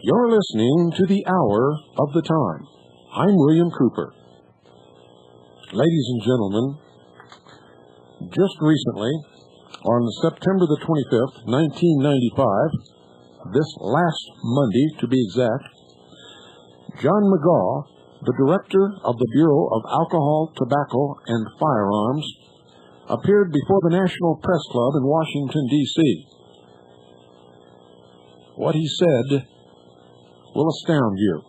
You're listening to the Hour of the Time. I'm William Cooper. Ladies and gentlemen, just recently, on September the 25th, 1995, this last Monday to be exact, John McGaw, the director of the Bureau of Alcohol, Tobacco, and Firearms, appeared before the National Press Club in Washington, D.C. What he said will astound you.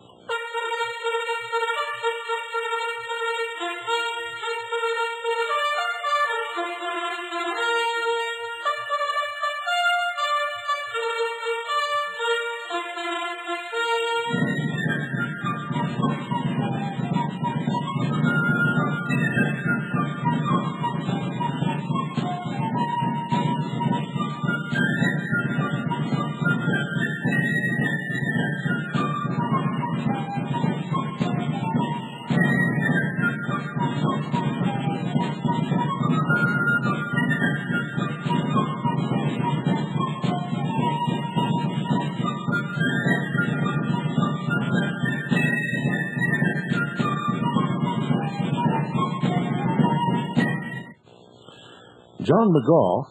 John McGaw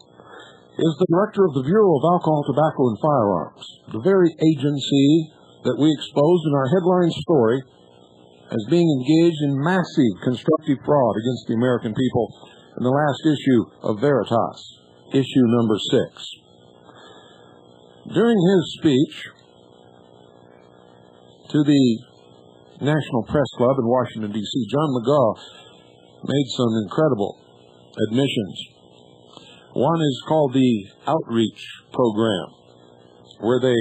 is the director of the Bureau of Alcohol, Tobacco, and Firearms, the very agency that we exposed in our headline story as being engaged in massive constructive fraud against the American people in the last issue of Veritas, issue number 6. During his speech to the National Press Club in Washington, D.C., John McGaw made some incredible admissions. One is called the Outreach Program, where they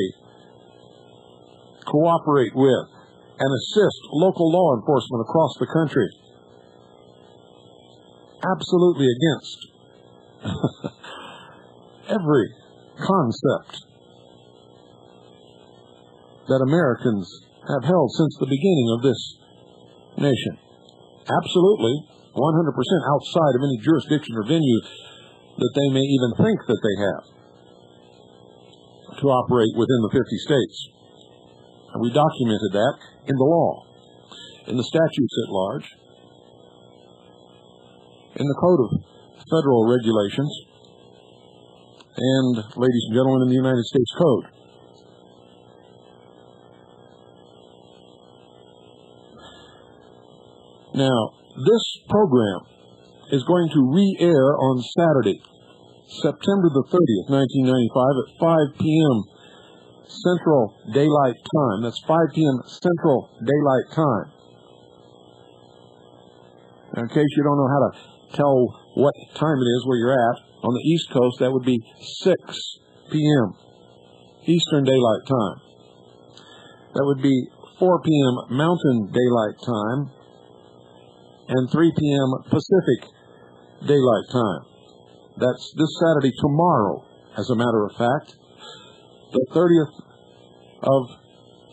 cooperate with and assist local law enforcement across the country. Absolutely against every concept that Americans have held since the beginning of this nation. Absolutely 100% outside of any jurisdiction or venue that they may even think that they have to operate within the 50 states. And we documented that in the law, in the statutes at large, in the Code of Federal Regulations, and, ladies and gentlemen, in the United States Code. Now, this program is going to re-air on Saturday, September the 30th, 1995 at 5 p.m. Central Daylight Time. That's 5 p.m. Central Daylight Time. Now, in case you don't know how to tell what time it is where you're at, on the East Coast, that would be 6 p.m. Eastern Daylight Time. That would be 4 p.m. Mountain Daylight Time and 3 p.m. Pacific Daylight Time. That's this Saturday, tomorrow, as a matter of fact, the 30th of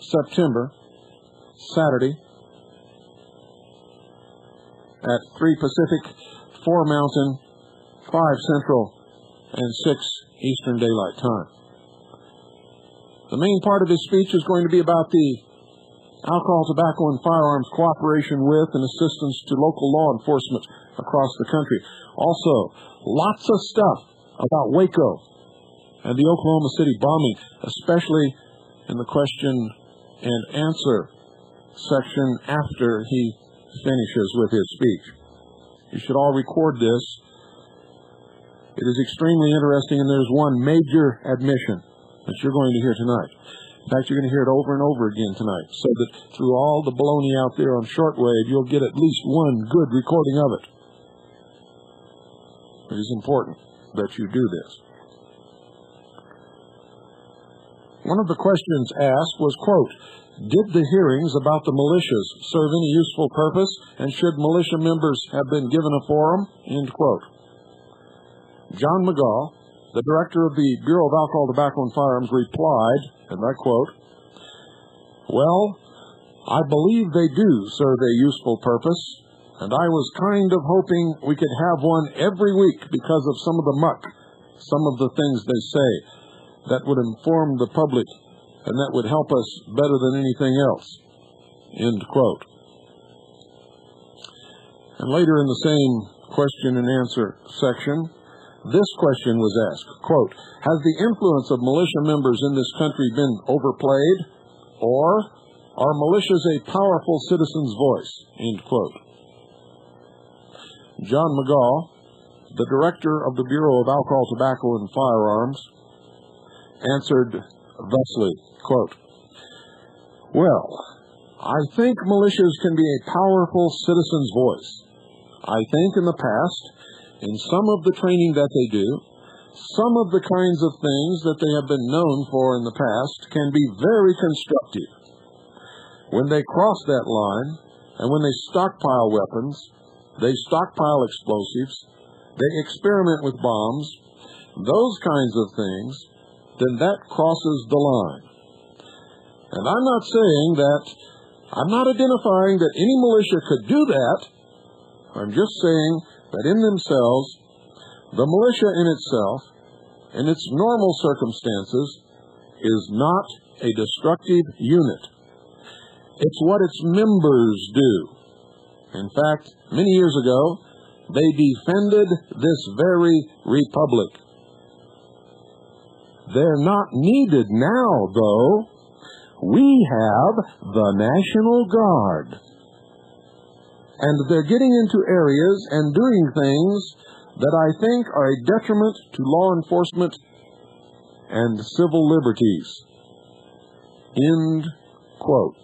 September, Saturday, at 3 Pacific, 4 Mountain, 5 Central, and 6 Eastern Daylight Time. The main part of his speech is going to be about the alcohol, tobacco, and firearms cooperation with and assistance to local law enforcement across the country. Also, lots of stuff about Waco and the Oklahoma City bombing, especially in the question and answer section after he finishes with his speech. You should all record this. It is extremely interesting, and there's one major admission that you're going to hear tonight. In fact, you're going to hear it over and over again tonight, so that through all the baloney out there on shortwave, you'll get at least one good recording of it. It is important that you do this. One of the questions asked was, quote, did the hearings about the militias serve any useful purpose, and should militia members have been given a forum, end quote. John McGaw, the director of the Bureau of Alcohol, Tobacco, and Firearms, replied, and I quote, well, I believe they do serve a useful purpose, and I was kind of hoping we could have one every week because of some of the muck, some of the things they say that would inform the public and that would help us better than anything else, end quote. And later in the same question and answer section, this question was asked, quote, has the influence of militia members in this country been overplayed, or are militias a powerful citizen's voice, end quote. John McGaw, the director of the Bureau of Alcohol, Tobacco, and Firearms, answered thusly, quote, well, I think militias can be a powerful citizen's voice. I think in the past, in some of the training that they do, some of the kinds of things that they have been known for in the past can be very constructive. When they cross that line, and when they stockpile weapons, they stockpile explosives, they experiment with bombs, those kinds of things, then that crosses the line. And I'm not saying that, I'm not identifying that any militia could do that. I'm just saying that in themselves, the militia in itself, in its normal circumstances, is not a destructive unit. It's what its members do. In fact, many years ago, they defended this very republic. They're not needed now, though. We have the National Guard. And they're getting into areas and doing things that I think are a detriment to law enforcement and civil liberties. End quote.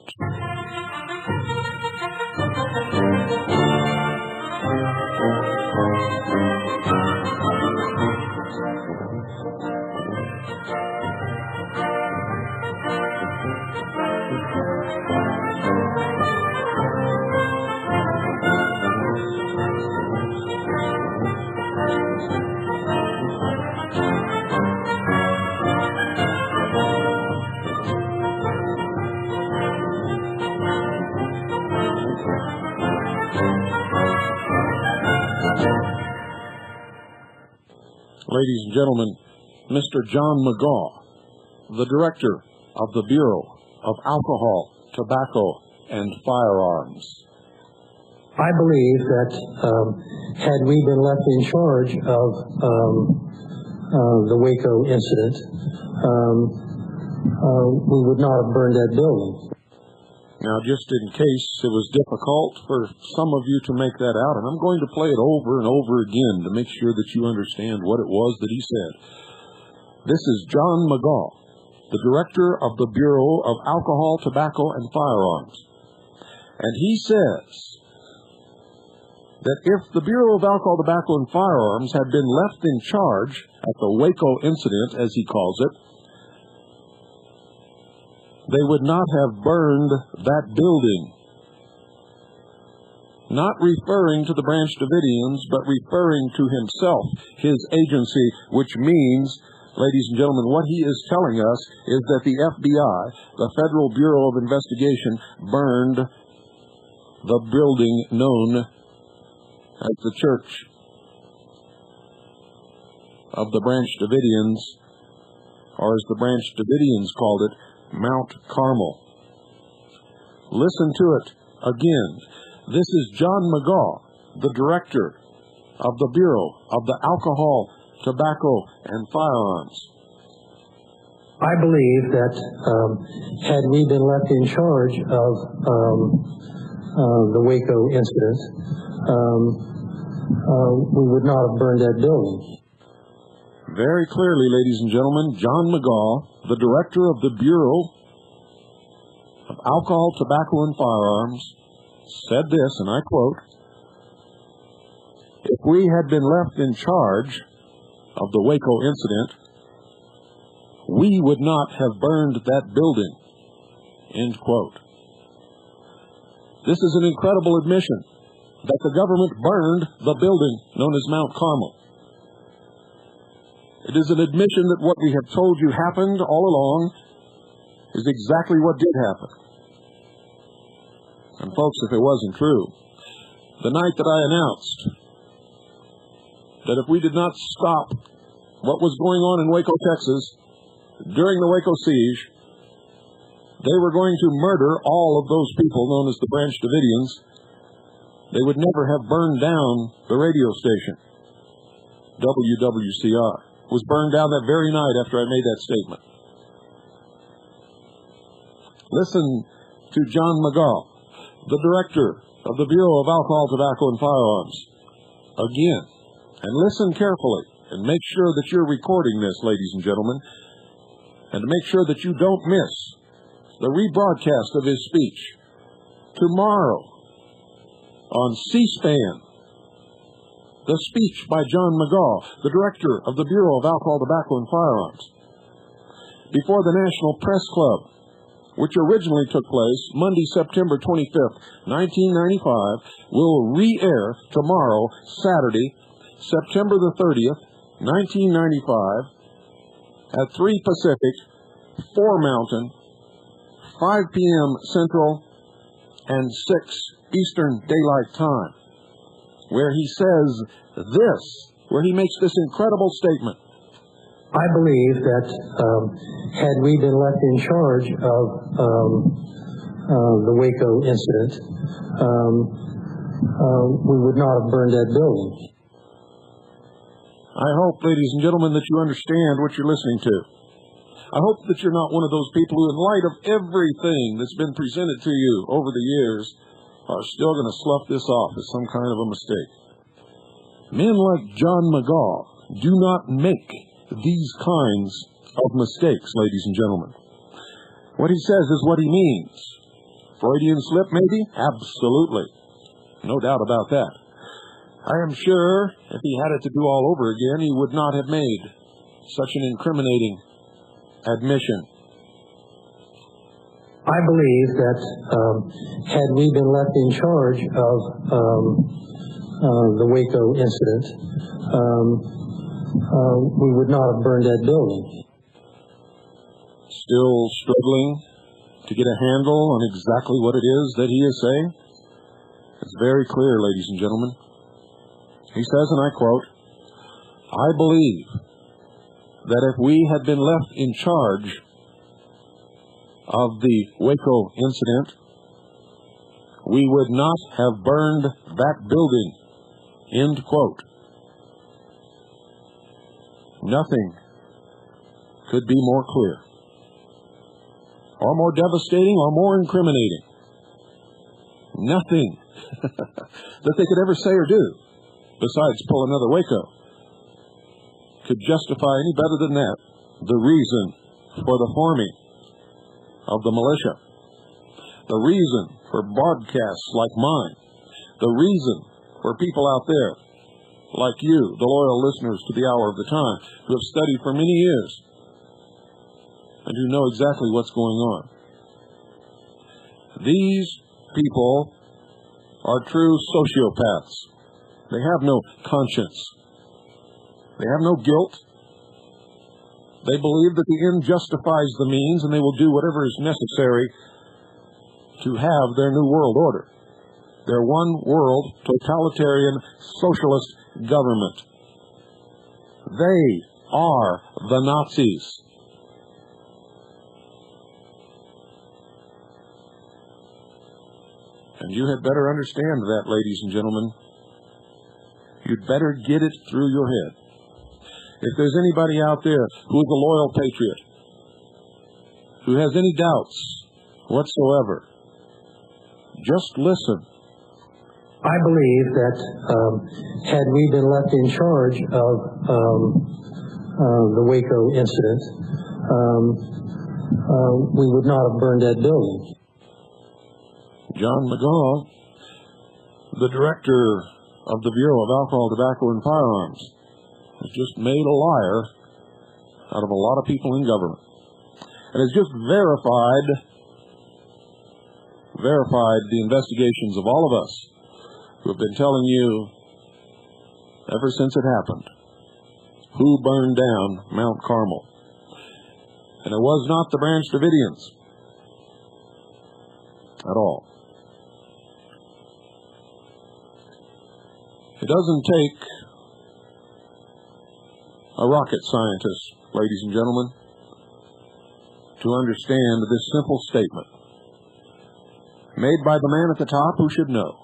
Ladies and gentlemen, Mr. John McGaw, the director of the Bureau of Alcohol, Tobacco, and Firearms. I believe that had we been left in charge of the Waco incident, we would not have burned that building. Now, just in case it was difficult for some of you to make that out, and I'm going to play it over and over again to make sure that you understand what it was that he said. This is John McGaw, the director of the Bureau of Alcohol, Tobacco, and Firearms. And he says that if the Bureau of Alcohol, Tobacco, and Firearms had been left in charge at the Waco incident, as he calls it, they would not have burned that building. Not referring to the Branch Davidians, but referring to himself, his agency, which means, ladies and gentlemen, what he is telling us is that the FBI, the Federal Bureau of Investigation, burned the building known as the Church of the Branch Davidians, or as the Branch Davidians called it, Mount Carmel. Listen to it again. This is John McGaw, the director of the Bureau of the Alcohol, Tobacco, and Firearms. I believe that had we been left in charge of the Waco incident, we would not have burned that building. Very clearly, ladies and gentlemen, John McGaw, the director of the Bureau of Alcohol, Tobacco, and Firearms, said this, and I quote, "If we had been left in charge of the Waco incident, we would not have burned that building." End quote. This is an incredible admission that the government burned the building known as Mount Carmel. It is an admission that what we have told you happened all along is exactly what did happen. And folks, if it wasn't true, the night that I announced that if we did not stop what was going on in Waco, Texas, during the Waco siege, they were going to murder all of those people known as the Branch Davidians, they would never have burned down the radio station. WWCR was burned down that very night after I made that statement. Listen to John McGaw, the director of the Bureau of Alcohol, Tobacco, and Firearms, again. And listen carefully and make sure that you're recording this, ladies and gentlemen, and make sure that you don't miss the rebroadcast of his speech tomorrow on C-SPAN. The speech by John McGaw, the director of the Bureau of Alcohol, Tobacco, and Firearms, before the National Press Club, which originally took place Monday, September 25th, 1995, will re-air tomorrow, Saturday, September the 30th, 1995, at 3 Pacific, 4 Mountain, 5 p.m. Central, and 6 Eastern Daylight Time, where he says this, where he makes this incredible statement. I believe that had we been left in charge of the Waco incident, we would not have burned that building. I hope, ladies and gentlemen, that you understand what you're listening to. I hope that you're not one of those people who, in light of everything that's been presented to you over the years, are still going to slough this off as some kind of a mistake. Men like John McGaw do not make these kinds of mistakes, ladies and gentlemen. What he says is what he means. Freudian slip, maybe? Absolutely. No doubt about that. I am sure if he had it to do all over again, he would not have made such an incriminating admission. I believe that had we been left in charge of the Waco incident, we would not have burned that building. Still struggling to get a handle on exactly what it is that he is saying? It's very clear, ladies and gentlemen. He says, and I quote, "I believe that if we had been left in charge of the Waco incident, we would not have burned that building." End quote. Nothing could be more clear, or more devastating, or more incriminating. Nothing that they could ever say or do, besides pull another Waco, could justify any better than that the reason for the forming of the militia, the reason for broadcasts like mine, the reason for people out there like you, the loyal listeners to the Hour of the Time, who have studied for many years and who know exactly what's going on. These people are true sociopaths. They have no conscience. They have no guilt. They believe that the end justifies the means, and they will do whatever is necessary to have their new world order, their one world totalitarian socialist government. They are the Nazis. And you had better understand that, ladies and gentlemen. You'd better get it through your head. If there's anybody out there who is a loyal patriot, who has any doubts whatsoever, Just listen. I believe that had we been left in charge of the Waco incident, we would not have burned that building. John McGaw, the director of the Bureau of Alcohol, Tobacco, and Firearms, has just made a liar out of a lot of people in government, and has just verified the investigations of all of us who have been telling you ever since it happened who burned down Mount Carmel. And it was not the Branch Davidians at all. It doesn't take a rocket scientist, ladies and gentlemen, to understand this simple statement made by the man at the top who should know.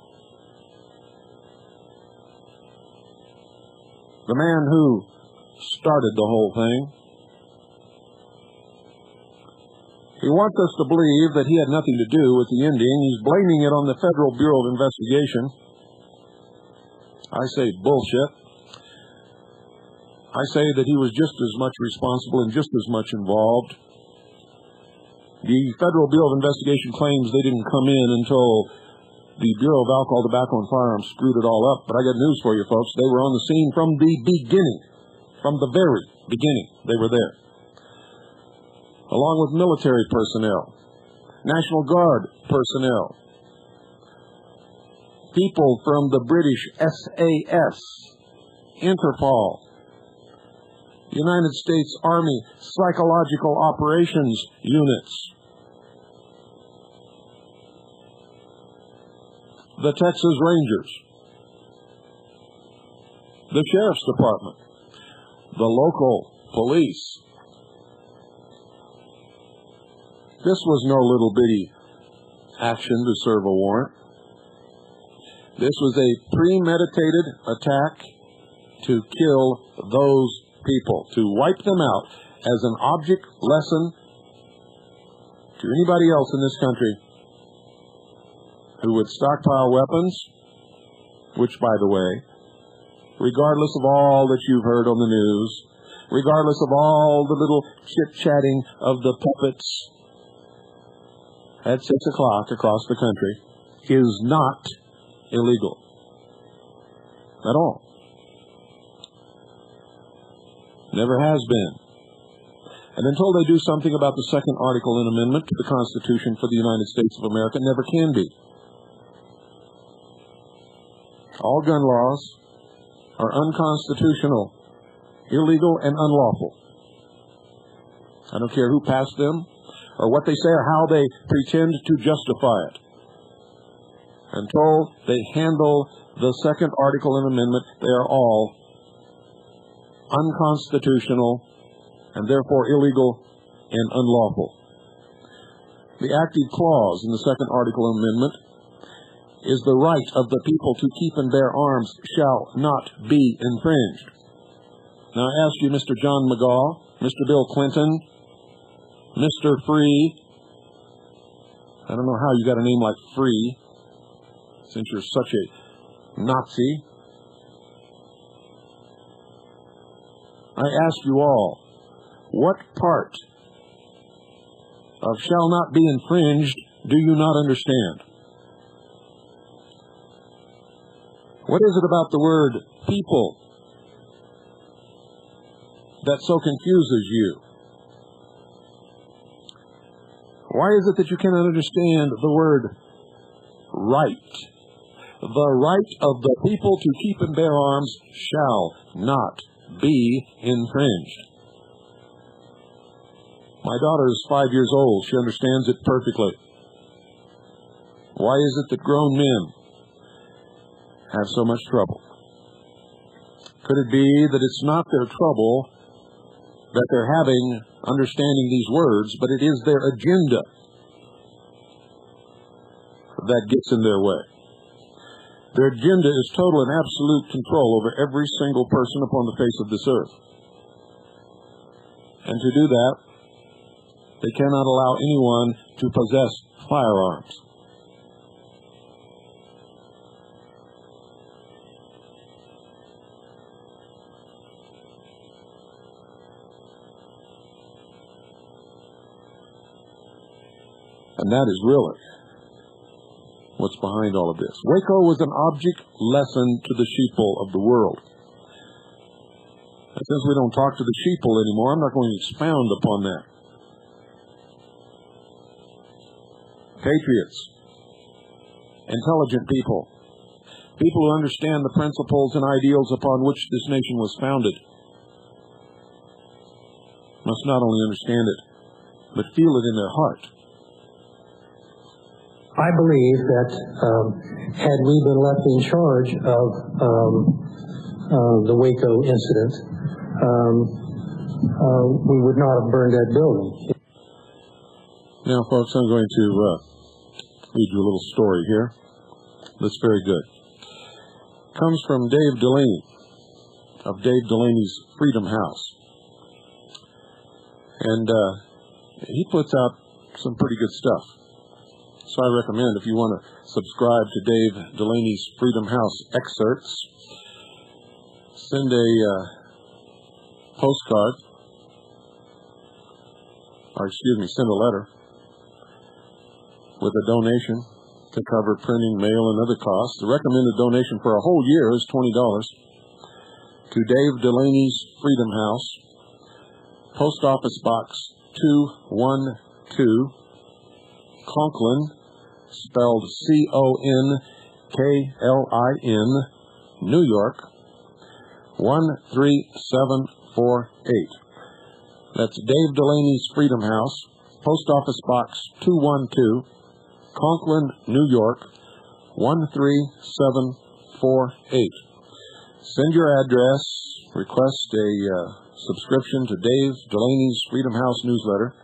The man who started the whole thing. He wants us to believe that he had nothing to do with the ending. He's blaming it on the Federal Bureau of Investigation. I say bullshit. I say that he was just as much responsible and just as much involved. The Federal Bureau of Investigation claims they didn't come in until the Bureau of Alcohol, Tobacco, and Firearms screwed it all up. But I got news for you, folks. They were on the scene from the beginning. From the very beginning, they were there. Along with military personnel, National Guard personnel, people from the British SAS, Interpol, United States Army Psychological Operations Units, the Texas Rangers, the Sheriff's Department, the local police. This was no little bitty action to serve a warrant. This was a premeditated attack to kill those people, to wipe them out as an object lesson to anybody else in this country who would stockpile weapons, which, by the way, regardless of all that you've heard on the news, regardless of all the little chit-chatting of the puppets at 6 o'clock across the country, is not illegal at all. Never has been. And until they do something about the second article and amendment to the Constitution for the United States of America, never can be. All gun laws are unconstitutional, illegal, and unlawful. I don't care who passed them, or what they say, or how they pretend to justify it. Until they handle the second article and amendment, they are all unconstitutional and therefore illegal and unlawful. The active clause in the second article amendment is the right of the people to keep and bear arms shall not be infringed. Now I ask you, Mr. John McGaw, Mr. Bill Clinton, Mr. Free, I don't know how you got a name like Free, since you're such a Nazi. I ask you all, what part of shall not be infringed do you not understand? What is it about the word people that so confuses you? Why is it that you cannot understand the word right? The right of the people to keep and bear arms shall not be infringed. My daughter is 5 years old. She understands it perfectly. Why is it that grown men have so much trouble? Could it be that it's not their trouble that they're having understanding these words, but it is their agenda that gets in their way? Their agenda is total and absolute control over every single person upon the face of this earth. And to do that, they cannot allow anyone to possess firearms. And that is really what's behind all of this. Waco was an object lesson to the sheeple of the world. And since we don't talk to the sheeple anymore, I'm not going to expound upon that. Patriots, intelligent people, people who understand the principles and ideals upon which this nation was founded, must not only understand it, but feel it in their heart. I believe that had we been left in charge of the Waco incident, we would not have burned that building. Now, folks, I'm going to read you a little story here that's very good. It comes from Dave Delaney of Dave Delaney's Freedom House. And he puts out some pretty good stuff. So I recommend, if you want to subscribe to Dave Delaney's Freedom House excerpts, send a postcard, send a letter with a donation to cover printing, mail, and other costs. The recommended donation for a whole year is $20 to Dave Delaney's Freedom House, Post Office Box 212, Conklin, spelled Conklin, New York, 13748. That's Dave Delaney's Freedom House, Post Office Box 212, Conklin, New York, 13748. Send your address, request a subscription to Dave Delaney's Freedom House newsletter.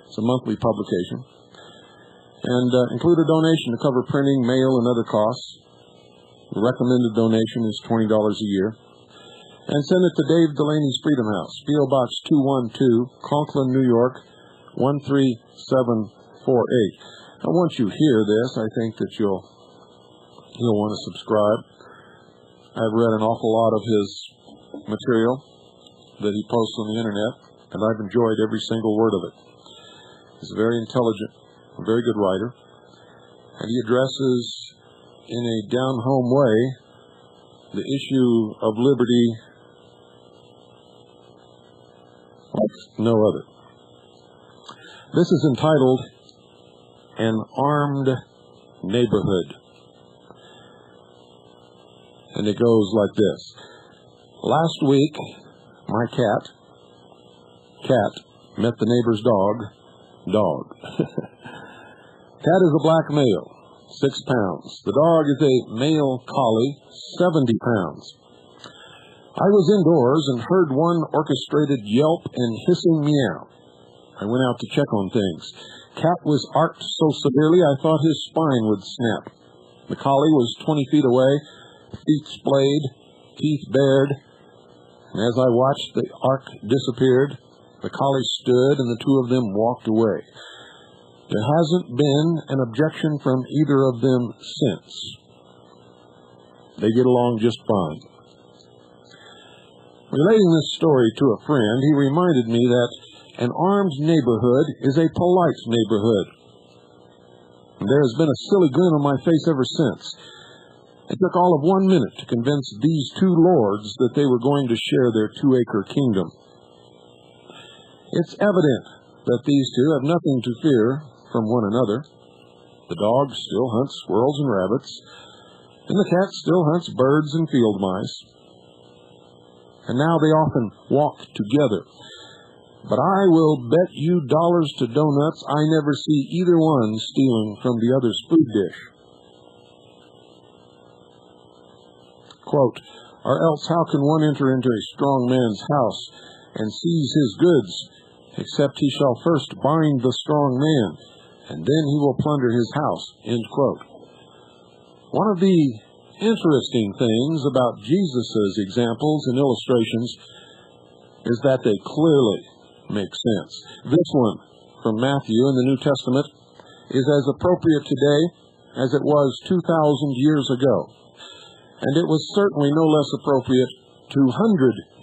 It's a monthly publication. And include a donation to cover printing, mail, and other costs. The recommended donation is $20 a year. And send it to Dave Delaney's Freedom House, P.O. Box 212, Conklin, New York, 13748. Now, once you hear this, I think that you'll want to subscribe. I've read an awful lot of his material that he posts on the internet, and I've enjoyed every single word of it. He's a very intelligent, a very good writer, and he addresses in a down-home way the issue of liberty like no other. This is entitled An Armed Neighborhood, and it goes like this. Last week, my cat met the neighbor's dog. Cat is a black male, 6 pounds. The dog is a male collie, 70 pounds. I was indoors and heard one orchestrated yelp and hissing meow. I went out to check on things. Cat was arced so severely I thought his spine would snap. The collie was 20 feet away, feet splayed, teeth bared, and as I watched, the arc disappeared. The collie stood, and the two of them walked away. There hasn't been an objection from either of them since. They get along just fine. Relating this story to a friend, he reminded me that an armed neighborhood is a polite neighborhood. And there has been a silly grin on my face ever since. It took all of 1 minute to convince these two lords that they were going to share their 2-acre kingdom. It's evident that these two have nothing to fear from one another. The dog still hunts squirrels and rabbits, and the cat still hunts birds and field mice. And now they often walk together. But I will bet you dollars to donuts I never see either one stealing from the other's food dish. Quote, or else how can one enter into a strong man's house and seize his goods, except he shall first bind the strong man, and then he will plunder his house, end quote. One of the interesting things about Jesus' examples and illustrations is that they clearly make sense. This one from Matthew in the New Testament is as appropriate today as it was 2,000 years ago. And it was certainly no less appropriate 200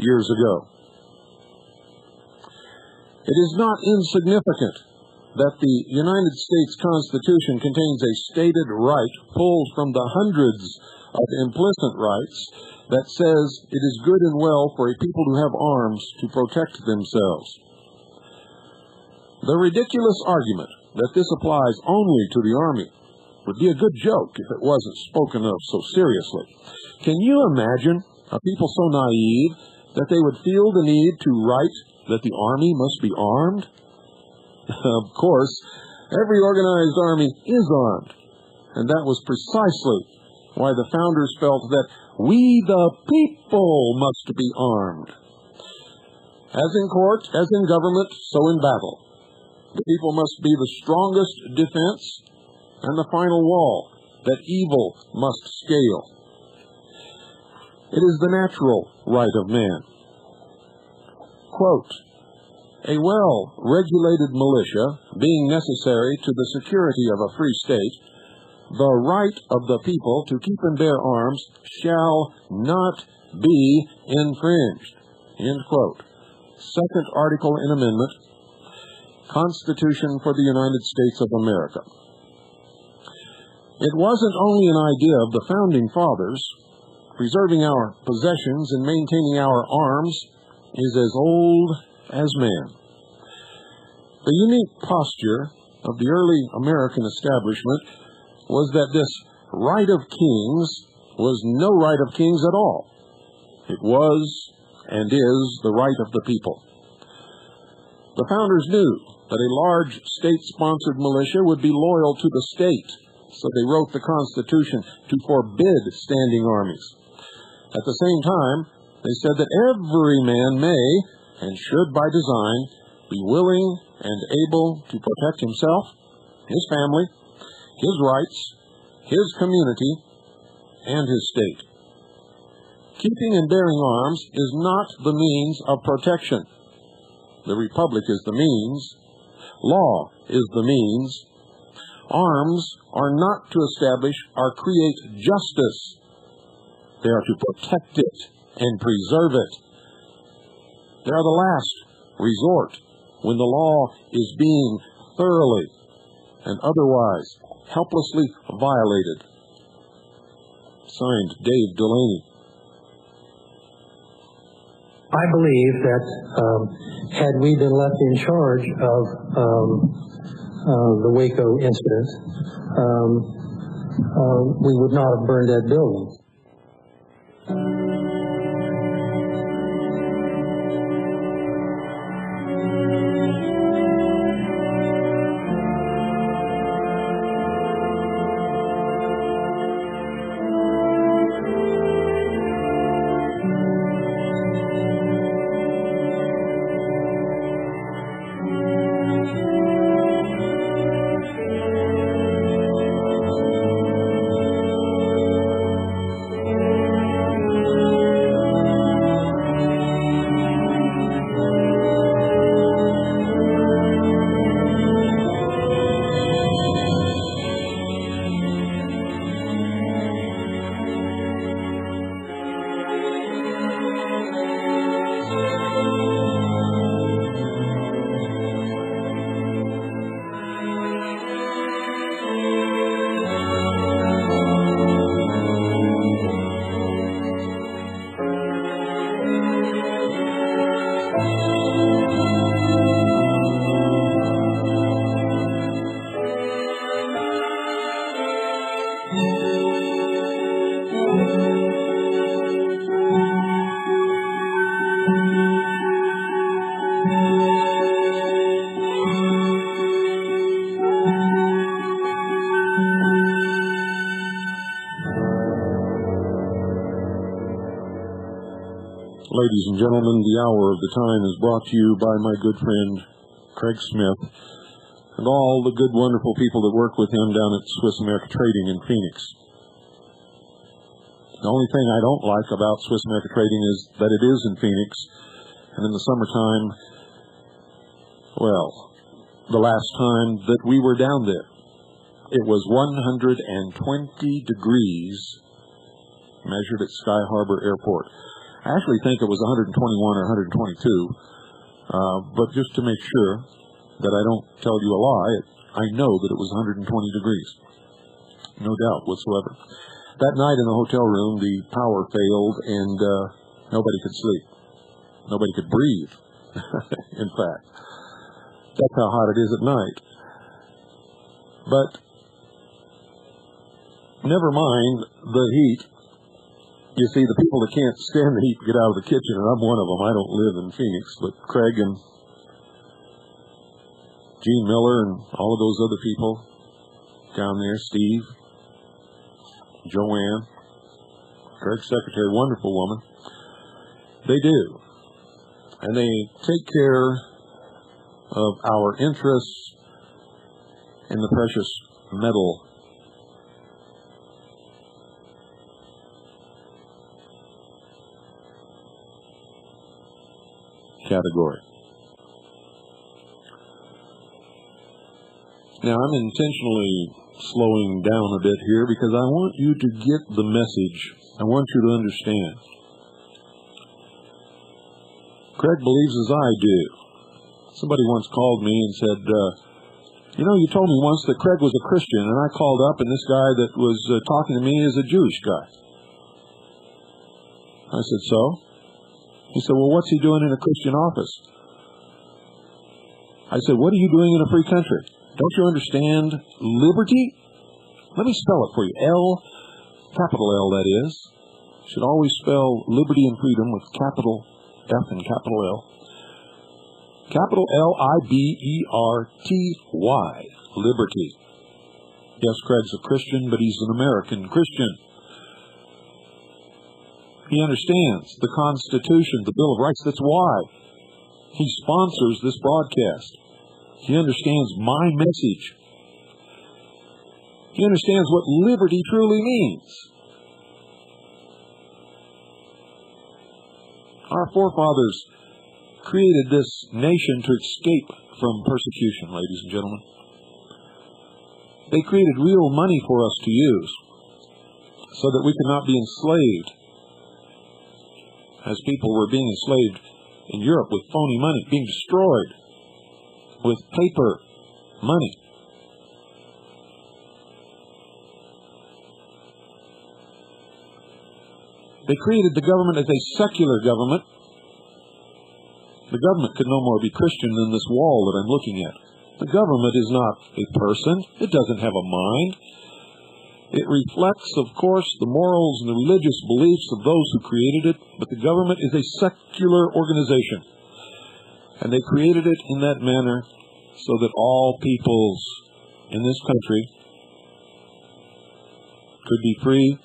years ago. It is not insignificant that the United States Constitution contains a stated right pulled from the hundreds of implicit rights that says it is good and well for a people to have arms to protect themselves. The ridiculous argument that this applies only to the Army would be a good joke if it wasn't spoken of so seriously. Can you imagine a people so naive that they would feel the need to write that the Army must be armed? Of course, every organized army is armed, and that was precisely why the founders felt that we the people must be armed. As in court, as in government, so in battle. The people must be the strongest defense and the final wall that evil must scale. It is the natural right of man. Quote, a well-regulated militia being necessary to the security of a free state, the right of the people to keep and bear arms shall not be infringed. End quote. Second article in amendment, Constitution for the United States of America. It wasn't only an idea of the Founding Fathers. Preserving our possessions and maintaining our arms is as old as man. The unique posture of the early American establishment was that this right of kings was no right of kings at all. It was and is the right of the people. The founders knew that a large state-sponsored militia would be loyal to the state, so they wrote the Constitution to forbid standing armies. At the same time, they said that every man may, and should by design, be willing and able to protect himself, his family, his rights, his community, and his state. Keeping and bearing arms is not the means of protection. The Republic is the means. Law is the means. Arms are not to establish or create justice. They are to protect it and preserve it. They are the last resort when the law is being thoroughly and otherwise helplessly violated. Signed, Dave Delaney. I believe that had we been left in charge of the Waco incident, we would not have burned that building. Ladies and gentlemen, the hour of the time is brought to you by my good friend, Craig Smith, and all the good, wonderful people that work with him down at Swiss America Trading in Phoenix. The only thing I don't like about Swiss America Trading is that it is in Phoenix, and in the summertime, well, the last time that we were down there, it was 120 degrees measured at Sky Harbor Airport. I actually think it was 121 or 122, but just to make sure, that I don't tell you a lie. I know that it was 120 degrees. No doubt whatsoever. That night in the hotel room, the power failed and nobody could sleep. Nobody could breathe, in fact. That's how hot it is at night. But never mind the heat. You see, the people that can't stand the heat get out of the kitchen, and I'm one of them. I don't live in Phoenix, but Craig and Gene Miller and all of those other people down there, Steve, Joanne, Craig's secretary, wonderful woman. They do. And they take care of our interests in the precious metal category. Now, I'm intentionally slowing down a bit here because I want you to get the message. I want you to understand. Craig believes as I do. Somebody once called me and said, you told me once that Craig was a Christian, and I called up, and this guy that was talking to me is a Jewish guy. I said, so? He said, well, what's he doing in a Christian office? I said, what are you doing in a free country? Don't you understand liberty? Let me spell it for you. Capital L, that is. Should always spell liberty and freedom with capital F and capital L. Capital Liberty. Liberty. Yes, Craig's a Christian, but he's an American Christian. He understands the Constitution, the Bill of Rights. That's why he sponsors this broadcast. He understands my message. He understands what liberty truly means. Our forefathers created this nation to escape from persecution, ladies and gentlemen. They created real money for us to use so that we could not be enslaved as people were being enslaved in Europe with phony money, being destroyed with paper money. They created the government as a secular government. The government could no more be Christian than this wall that I'm looking at. The government is not a person. It doesn't have a mind. It reflects, of course, the morals and the religious beliefs of those who created it, but the government is a secular organization. And they created it in that manner so that all peoples in this country could be free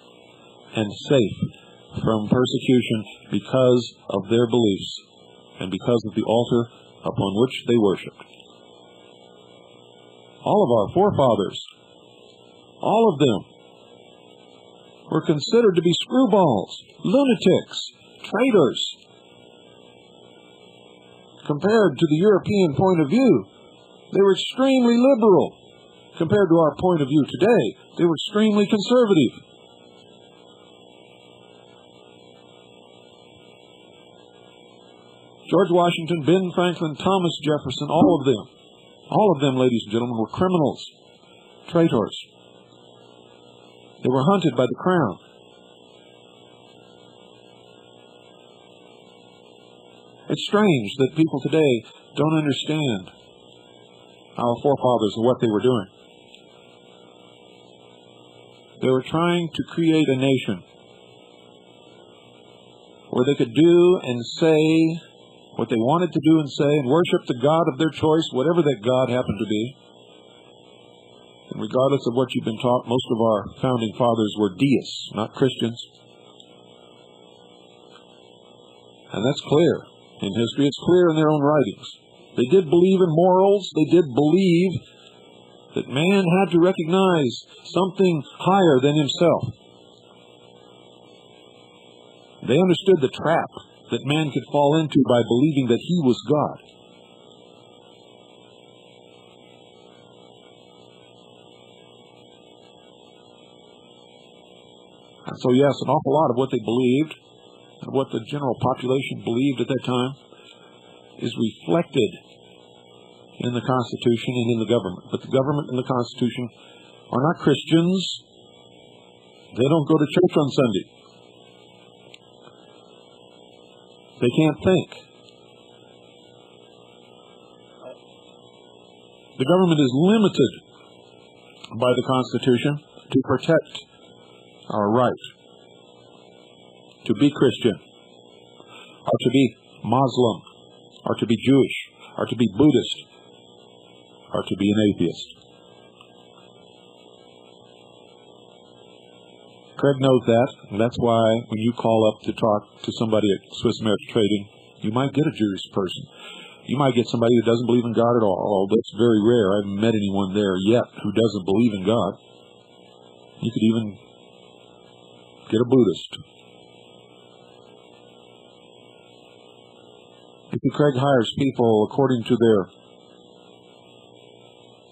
and safe from persecution because of their beliefs and because of the altar upon which they worshiped. All of our forefathers, all of them, were considered to be screwballs, lunatics, traitors. Compared to the European point of view, they were extremely liberal. Compared to our point of view today, they were extremely conservative. George Washington, Ben Franklin, Thomas Jefferson, all of them, ladies and gentlemen, were criminals, traitors. They were hunted by the crown. It's strange that people today don't understand our forefathers and what they were doing. They were trying to create a nation where they could do and say what they wanted to do and say and worship the God of their choice, whatever that God happened to be. And regardless of what you've been taught, most of our founding fathers were deists, not Christians. And that's clear in history. It's clear in their own writings. They did believe in morals. They did believe that man had to recognize something higher than himself. They understood the trap that man could fall into by believing that he was God. And so, yes, an awful lot of what they believed, and what the general population believed at that time, is reflected in the Constitution and in the government. But the government and the Constitution are not Christians. They don't go to church on Sunday. They can't think. The government is limited by the Constitution to protect our right to be Christian, or to be Muslim, or to be Jewish, or to be Buddhist, or to be an atheist. Craig knows that, and that's why when you call up to talk to somebody at Swiss American Trading, you might get a Jewish person. You might get somebody who doesn't believe in God at all. Well, that's very rare. I haven't met anyone there yet who doesn't believe in God. You could even get a Buddhist. If Craig hires people according to their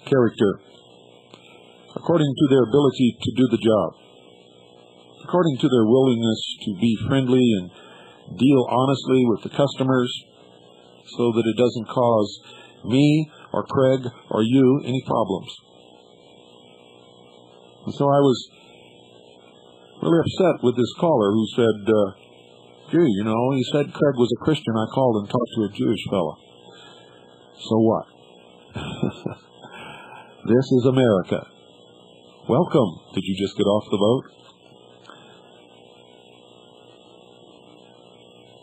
character, according to their ability to do the job, according to their willingness to be friendly and deal honestly with the customers so that it doesn't cause me or Craig or you any problems. And so I was really upset with this caller who said, gee, you know, he said Craig was a Christian. I called and talked to a Jewish fella. So what? This is America. Welcome. Did you just get off the boat?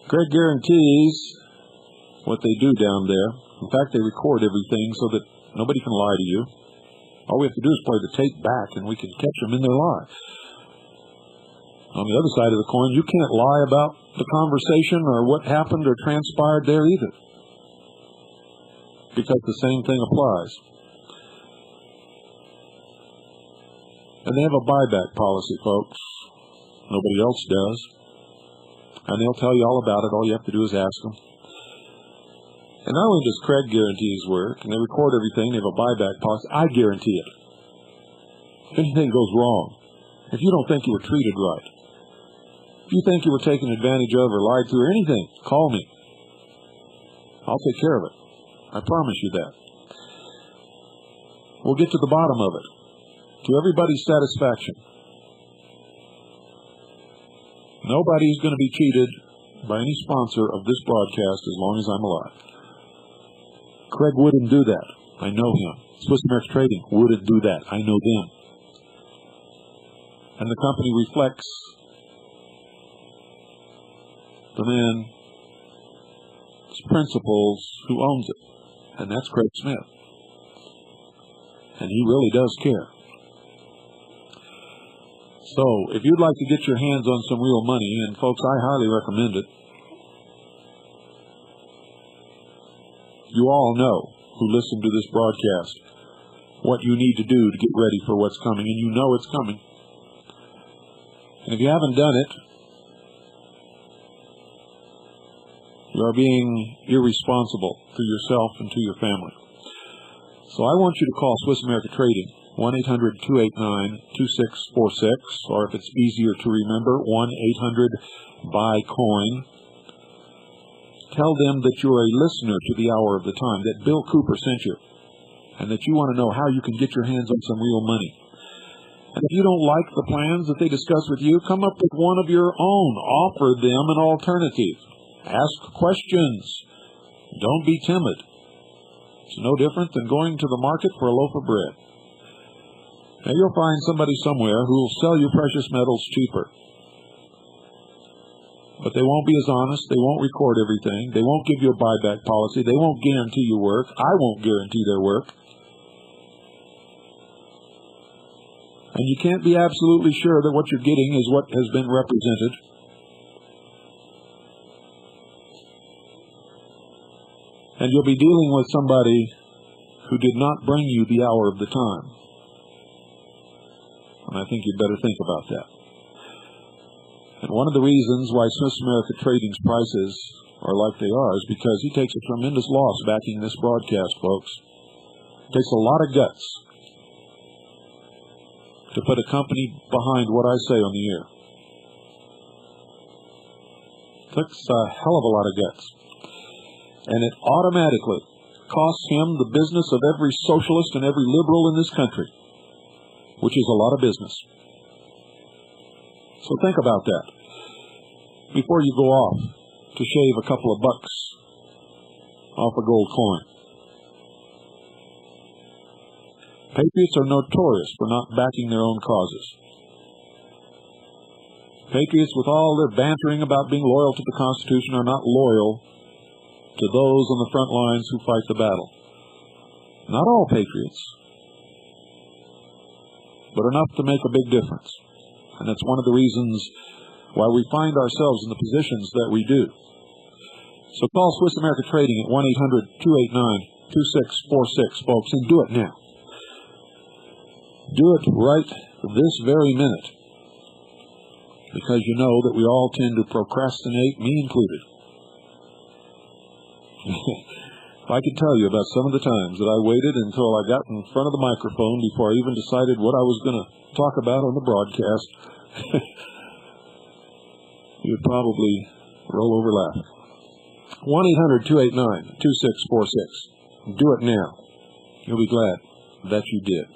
Craig guarantees what they do down there. In fact, they record everything so that nobody can lie to you. All we have to do is play the tape back and we can catch them in their lie. On the other side of the coin, you can't lie about the conversation or what happened or transpired there either, because the same thing applies. And they have a buyback policy, folks. Nobody else does. And they'll tell you all about it. All you have to do is ask them. And not only does Craig guarantee his work, and they record everything, they have a buyback policy, I guarantee it. If anything goes wrong, if you don't think you were treated right, if you think you were taken advantage of or lied to or anything, call me. I'll take care of it. I promise you that. We'll get to the bottom of it, to everybody's satisfaction. Nobody's going to be cheated by any sponsor of this broadcast as long as I'm alive. Craig wouldn't do that. I know him. Swiss American Trading wouldn't do that. I know them. And the company reflects the man's principles who owns it. And that's Craig Smith. And he really does care. So, if you'd like to get your hands on some real money, and folks, I highly recommend it, you all know, who listen to this broadcast, what you need to do to get ready for what's coming, and you know it's coming. And if you haven't done it, you are being irresponsible to yourself and to your family. So I want you to call Swiss American Trading, 1-800-289-2646, or if it's easier to remember, 1-800-BUY-COIN. Tell them that you're a listener to the Hour of the Time, that Bill Cooper sent you, and that you want to know how you can get your hands on some real money. And if you don't like the plans that they discuss with you, come up with one of your own. Offer them an alternative. Ask questions. Don't be timid. It's no different than going to the market for a loaf of bread. Now, you'll find somebody somewhere who will sell you precious metals cheaper. But they won't be as honest. They won't record everything. They won't give you a buyback policy. They won't guarantee your work. I won't guarantee their work. And you can't be absolutely sure that what you're getting is what has been represented. And you'll be dealing with somebody who did not bring you the Hour of the Time. And I think you'd better think about that. And one of the reasons why Swiss American Trading's prices are like they are is because he takes a tremendous loss backing this broadcast, folks. It takes a lot of guts to put a company behind what I say on the air. It takes a hell of a lot of guts. And it automatically costs him the business of every socialist and every liberal in this country, which is a lot of business. So think about that before you go off to shave a couple of bucks off a gold coin. Patriots are notorious for not backing their own causes. Patriots, with all their bantering about being loyal to the Constitution, are not loyal to those on the front lines who fight the battle. Not all patriots, but enough to make a big difference. And that's one of the reasons why we find ourselves in the positions that we do. So call Swiss America Trading at 1-800-289-2646, folks, and do it now. Do it right this very minute, because you know that we all tend to procrastinate, me included. If I could tell you about some of the times that I waited until I got in front of the microphone before I even decided what I was going to talk about on the broadcast, you would probably roll over laughing. 1-800-289-2646. Do it now. You'll be glad that you did.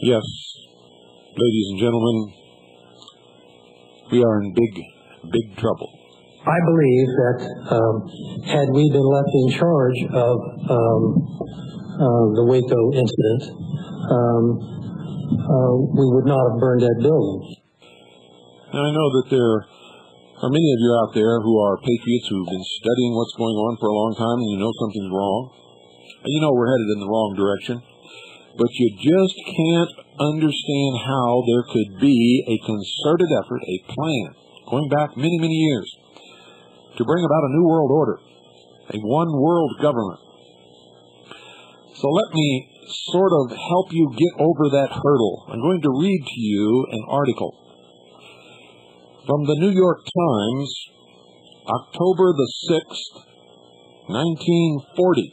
Yes, ladies and gentlemen, we are in big trouble. I believe that had we been left in charge of the Waco incident, we would not have burned that building. And I know that there are many of you out there who are patriots who've been studying what's going on for a long time, and you know something's wrong. And you know we're headed in the wrong direction. But you just can't understand how there could be a concerted effort, a plan, going back many, many years, to bring about a new world order, a one-world government. So let me sort of help you get over that hurdle. I'm going to read to you an article from the New York Times, October the 6th, 1940.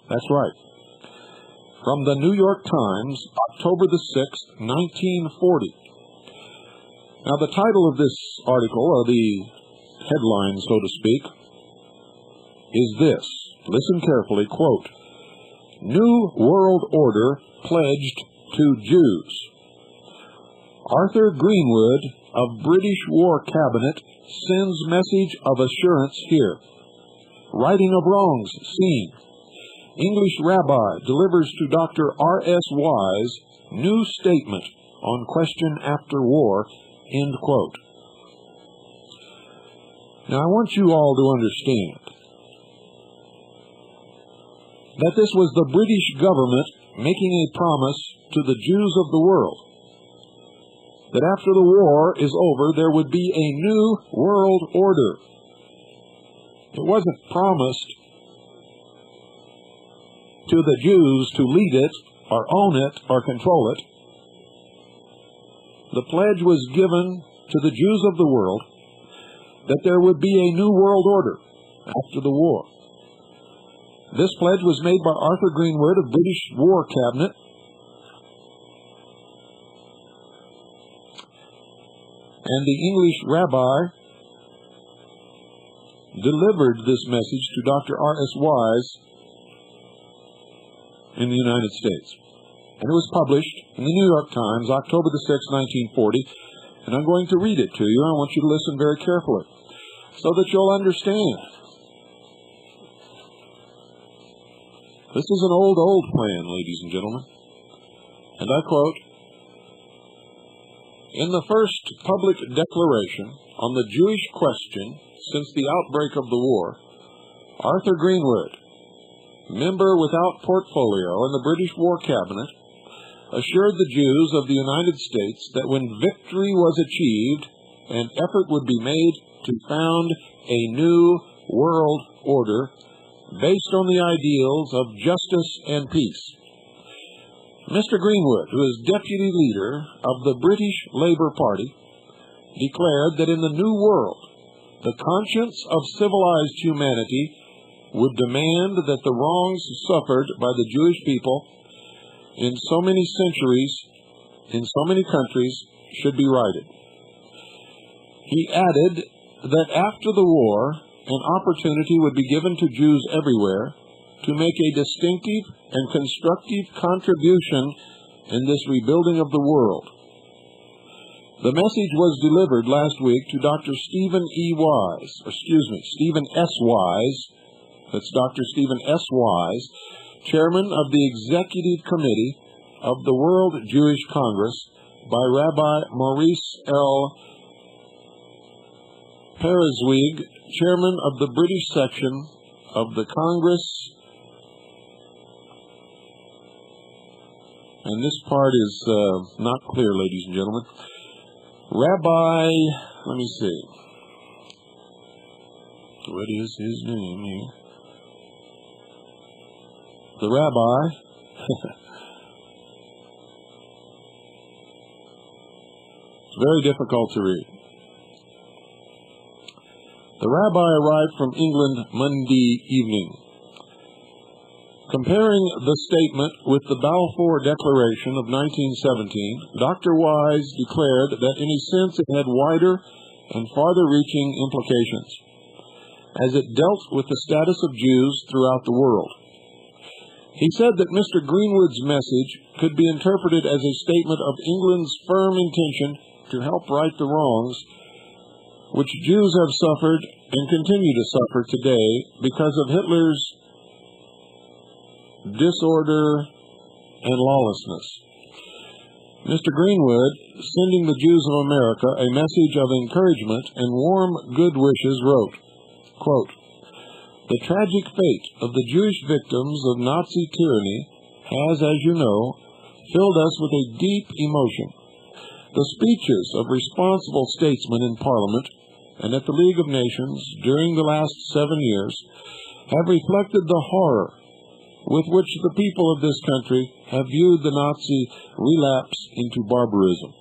That's right. From the New York Times, October the 6th, 1940. Now, the title of this article, or the headline, so to speak, is this. Listen carefully, quote, "New World Order Pledged to Jews. Arthur Greenwood of British War Cabinet sends message of assurance here. Righting of wrongs seen. English rabbi delivers to Dr. R.S. Wise new statement on question after war," end quote. Now, I want you all to understand that this was the British government making a promise to the Jews of the world that after the war is over, there would be a new world order. It wasn't promised to the Jews to lead it, or own it, or control it. The pledge was given to the Jews of the world that there would be a new world order after the war. This pledge was made by Arthur Greenwood of British War Cabinet, and the English rabbi delivered this message to Dr. R.S. Wise in the United States. And it was published in the New York Times, October the 6th, 1940, and I'm going to read it to you. I want you to listen very carefully so that you'll understand. This is an old plan, ladies and gentlemen. And I quote, "In the first public declaration on the Jewish question since the outbreak of the war, Arthur Greenwood, member without portfolio in the British War Cabinet, assured the Jews of the United States that when victory was achieved, an effort would be made to found a new world order based on the ideals of justice and peace. Mr. Greenwood, who is deputy leader of the British Labour Party, declared that in the New World, the conscience of civilized humanity would demand that the wrongs suffered by the Jewish people in so many centuries, in so many countries, should be righted. He added that after the war, an opportunity would be given to Jews everywhere to make a distinctive and constructive contribution in this rebuilding of the world. The message was delivered last week to Dr. Stephen S. Wise, that's Dr. Stephen S. Wise, chairman of the Executive Committee of the World Jewish Congress, by Rabbi Maurice L. Pereswig, chairman of the British section of the Congress. And this part is not clear, ladies and gentlemen. Rabbi, let me see. What is his name here? The rabbi. It's very difficult to read. The rabbi arrived from England Monday evening. Comparing the statement with the Balfour Declaration of 1917, Dr. Wise declared that in a sense it had wider and farther-reaching implications, as it dealt with the status of Jews throughout the world. He said that Mr. Greenwood's message could be interpreted as a statement of England's firm intention to help right the wrongs which Jews have suffered and continue to suffer today because of Hitler's disorder and lawlessness. Mr. Greenwood, sending the Jews of America a message of encouragement and warm good wishes, wrote, quote, "The tragic fate of the Jewish victims of Nazi tyranny has, as you know, filled us with a deep emotion. The speeches of responsible statesmen in Parliament and at the League of Nations during the last 7 years have reflected the horror with which the people of this country have viewed the Nazi relapse into barbarism.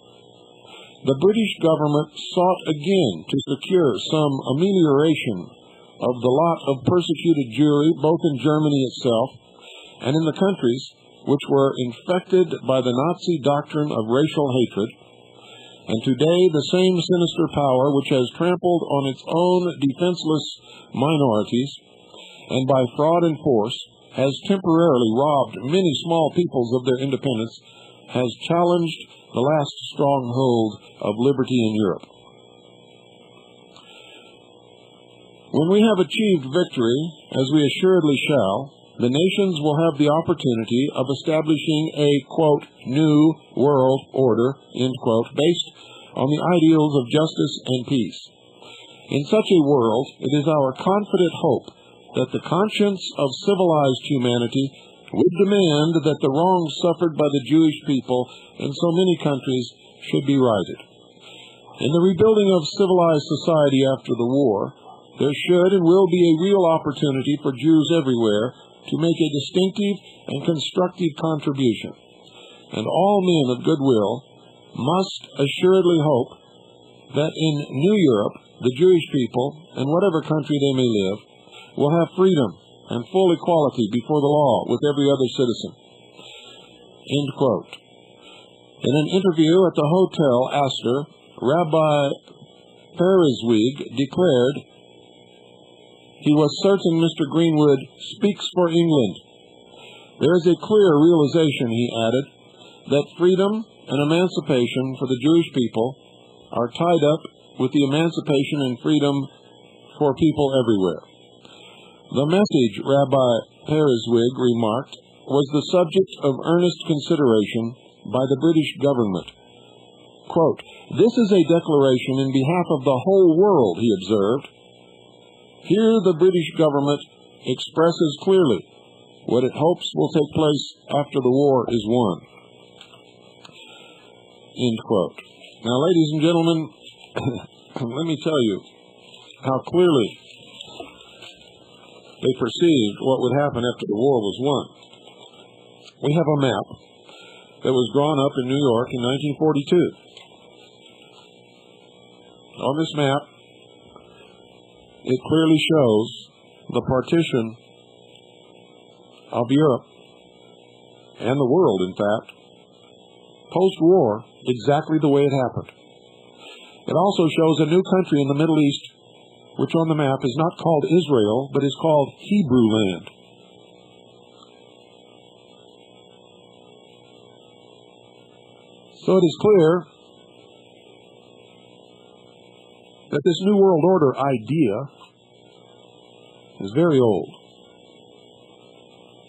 The British government sought again to secure some amelioration of the lot of persecuted Jewry, both in Germany itself and in the countries which were infected by the Nazi doctrine of racial hatred. And today the same sinister power which has trampled on its own defenseless minorities and by fraud and force has temporarily robbed many small peoples of their independence, has challenged the last stronghold of liberty in Europe. When we have achieved victory, as we assuredly shall, the nations will have the opportunity of establishing a, quote, new world order, end quote, based on the ideals of justice and peace. In such a world, it is our confident hope that the conscience of civilized humanity would demand that the wrongs suffered by the Jewish people in so many countries should be righted. In the rebuilding of civilized society after the war, there should and will be a real opportunity for Jews everywhere to make a distinctive and constructive contribution. And all men of goodwill must assuredly hope that in New Europe, the Jewish people, in whatever country they may live, will have freedom and full equality before the law with every other citizen. End quote. In an interview at the Hotel Astor, Rabbi Pereswig declared he was certain Mr. Greenwood speaks for England. There is a clear realization, he added, that freedom and emancipation for the Jewish people are tied up with the emancipation and freedom for people everywhere. The message, Rabbi Pereswig remarked, was the subject of earnest consideration by the British government. Quote, "This is a declaration in behalf of the whole world," he observed. Here the British government expresses clearly what it hopes will take place after the war is won. End quote. Now, ladies and gentlemen, let me tell you how clearly they perceived what would happen after the war was won. We have a map that was drawn up in New York in 1942. On this map, it clearly shows the partition of Europe and the world, in fact, post-war, exactly the way it happened. It also shows a new country in the Middle East, which on the map is not called Israel, but is called Hebrew land. So it is clear that this New World Order idea is very old.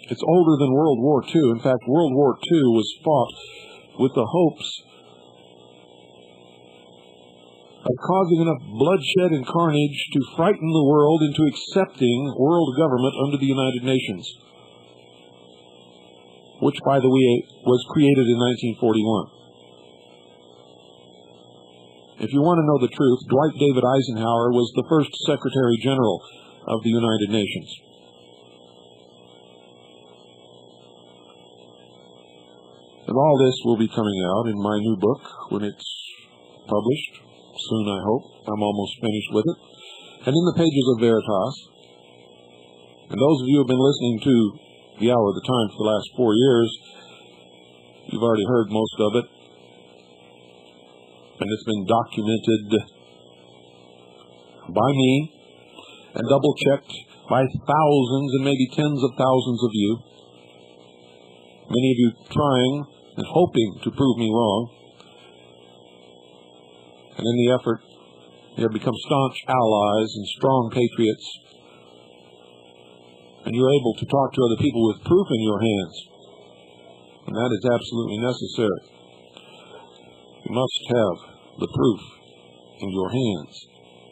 It's older than World War II. In fact, World War II was fought with the hopes of causing enough bloodshed and carnage to frighten the world into accepting world government under the United Nations, which, by the way, was created in 1941. If you want to know the truth, Dwight David Eisenhower was the first Secretary General of the United Nations. And all this will be coming out in my new book when it's published, soon I hope. I'm almost finished with it. And in the pages of Veritas. And those of you who have been listening to the Hour of the Time for the last 4 years, you've already heard most of it. And it's been documented by me and double-checked by thousands and maybe tens of thousands of you. Many of you trying and hoping to prove me wrong. And in the effort, you have become staunch allies and strong patriots. And you're able to talk to other people with proof in your hands. And that is absolutely necessary. You must have the proof in your hands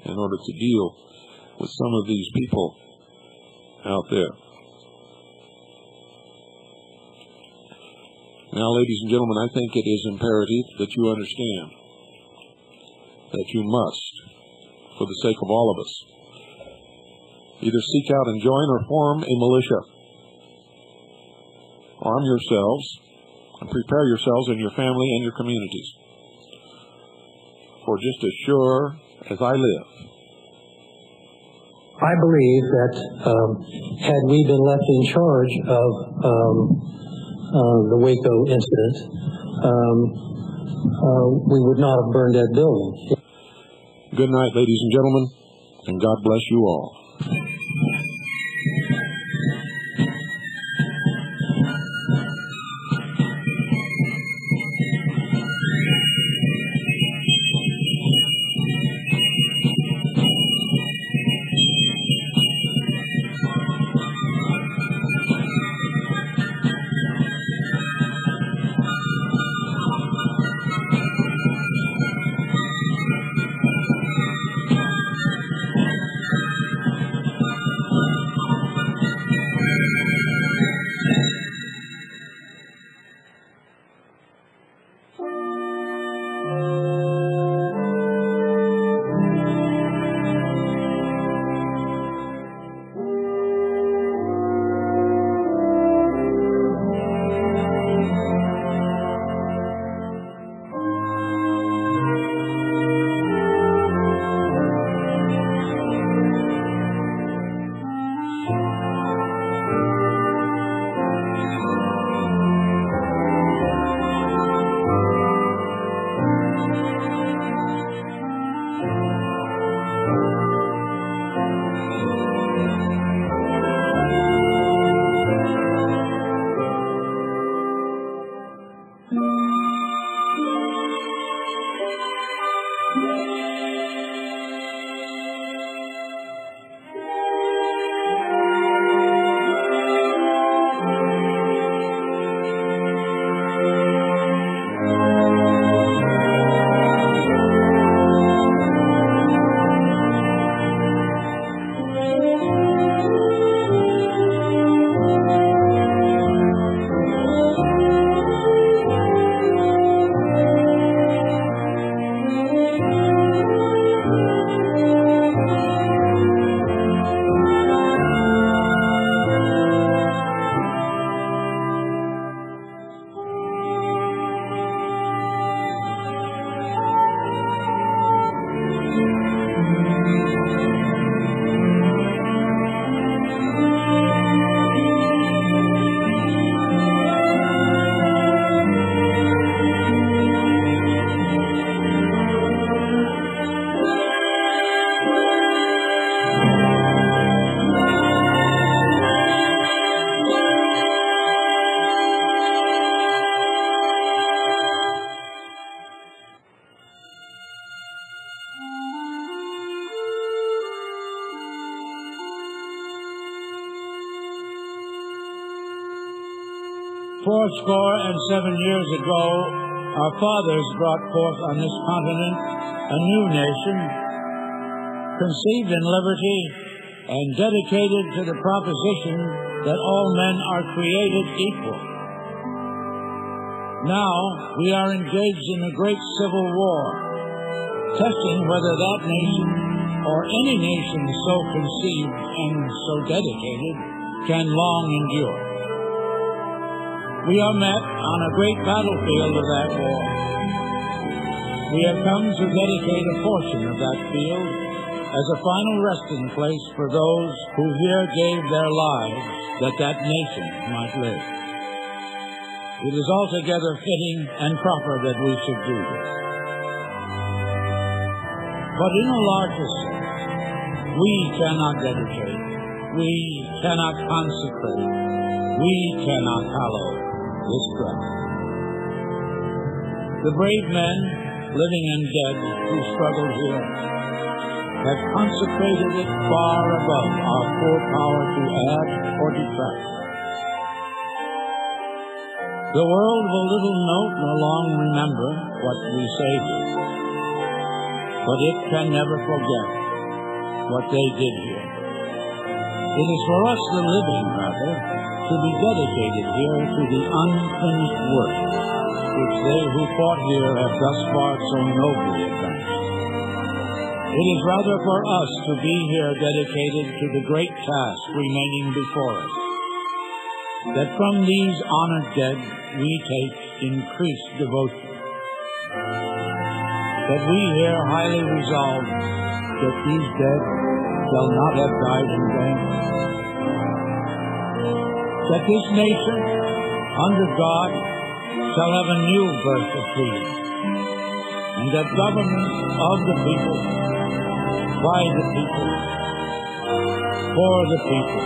in order to deal with some of these people out there. Now, ladies and gentlemen, I think it is imperative that you understand that you must, for the sake of all of us, either seek out and join or form a militia. Arm yourselves and prepare yourselves and your family and your communities. For just as sure as I live, I believe that had we been left in charge of the Waco incident, we would not have burned that building. Good night, ladies and gentlemen, and God bless you all. Fourscore-and-7 years ago, our fathers brought forth on this continent a new nation, conceived in liberty and dedicated to the proposition that all men are created equal. Now we are engaged in a great civil war, testing whether that nation or any nation so conceived and so dedicated can long endure. We are met on a great battlefield of that war. We have come to dedicate a portion of that field as a final resting place for those who here gave their lives that that nation might live. It is altogether fitting and proper that we should do this. But in a larger sense, we cannot dedicate, we cannot consecrate, we cannot hallow this ground. The brave men, living and dead, who struggled here, have consecrated it far above our poor power to add or detract. The world will little note nor long remember what we say here, but it can never forget what they did here. It is for us, the living, rather, to be dedicated here to the unfinished work which they who fought here have thus far so nobly advanced. It is rather for us to be here dedicated to the great task remaining before us, that from these honored dead we take increased devotion, that we here highly resolve that these dead shall not have died in vain, that this nation, under God, shall have a new birth of freedom, and that government of the people, by the people, for the people,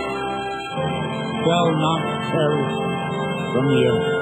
shall not perish from the earth.